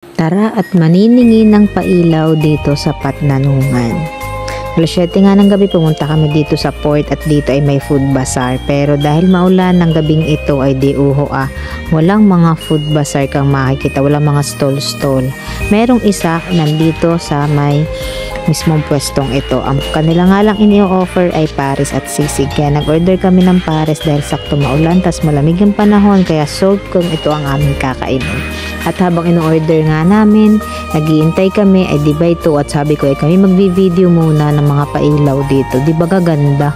Tara at maniningin ng pailaw dito sa Patnanungan. Alas 7 nga ng gabi pumunta kami dito sa port at dito ay may food bazaar. Pero dahil maulan ng gabing ito ay walang mga food bazaar kang makikita, walang mga stall. Merong isa nandito sa may mismong pwestong ito. Ang kanila nga lang ini-offer ay pares at sisig. Kaya nag-order kami ng pares dahil sakto maulan tas malamig yung panahon kaya sold kung ito ang aming kakainin. At habang ino-order nga namin, naghihintay kami ay di ba ito at sabi ko ay kami magbi-video muna ng mga pailaw dito. Di ba gaganda?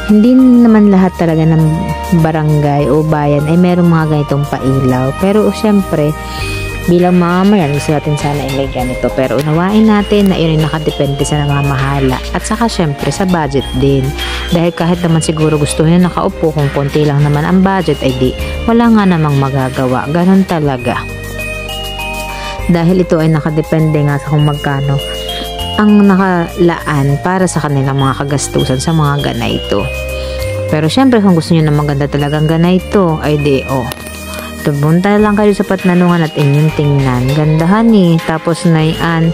Hindi naman lahat talaga ng barangay o bayan ay merong mga ganitong pailaw. Pero syempre, bilang mamamayan, gusto natin sana ay may ganito. Pero unawain natin na yun ay nakadepende sa namamahala. At saka syempre sa budget din. Dahil kahit naman siguro gusto nyo nakaupo, kung konti lang naman ang budget, ay di, wala nga namang magagawa. Ganon talaga. Dahil ito ay nakadepende nga sa kung magkano ang nakalaan para sa kanilang mga kagastusan sa mga ganito. Pero syempre kung gusto nyo na maganda talagang ganito, ay di, punta lang kayo sa Patnanungan at inyong tingnan. Gandahan Tapos na yan,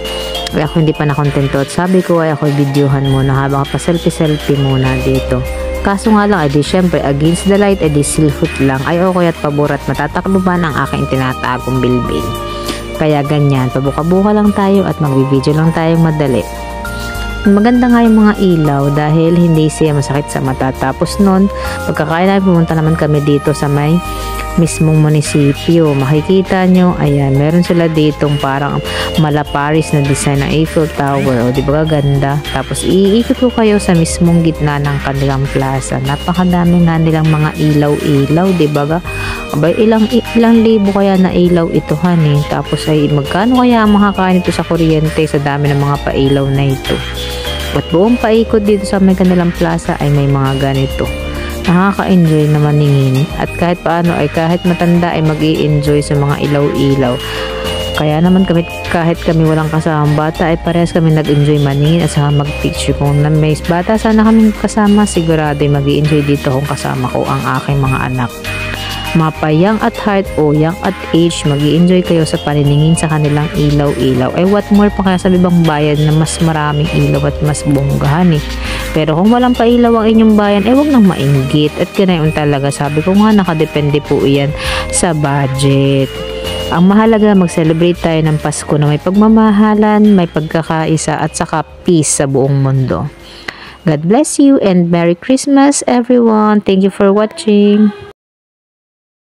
ako hindi pa nakontento at sabi ko ay ako videohan muna habang pa-selfie muna dito. Kaso nga lang, ay di syempre against the light, ay di silhot lang. Ay okay at pabor at matatakluban ang aking tinatagong bilbil. Kaya ganyan, pabuka-buka lang tayo at magbibideo lang tayong madali. Maganda nga yung mga ilaw dahil hindi siya masakit sa mata. Tapos nun, pagkakain namin, pumunta naman kami dito sa may mismong munisipyo. Makikita nyo, ayan, meron sila ditong parang malaparis na design ng Eiffel Tower. O, di ba ganda? Tapos iikot ko kayo sa mismong gitna ng kanilang plaza. Napakadami nga nilang mga ilaw-ilaw, di ba ga? Abay, ilang libo kaya na ilaw ito, Tapos ay magkano kaya ang makakain ito sa kuryente sa dami ng mga pailaw na ito. At buong paikot dito sa may kanilang plaza ay may mga ganito. Nakaka-enjoy na maningin. At kahit paano ay kahit matanda ay mag-i-enjoy sa mga ilaw-ilaw. Kaya naman kahit kami walang kasamang bata ay parehas kami nag-enjoy maningin at saka mag-picture. Kung na may bata sana kaming kasama, sigurado ay mag-i-enjoy dito kung kasama ko ang aking mga anak. Mapa young at heart o young at age, mag-i-enjoy kayo sa paniningin sa kanilang ilaw-ilaw. Ay what more pa kaya sa ibang bayan na mas maraming ilaw at mas bonggahan Pero kung walang pailaw ang inyong bayan, wag nang mainggit. At ganayon talaga, sabi ko nga, nakadepende po iyan sa budget. Ang mahalaga, mag-celebrate tayo ng Pasko na may pagmamahalan, may pagkakaisa at saka peace sa buong mundo. God bless you and Merry Christmas everyone. Thank you for watching.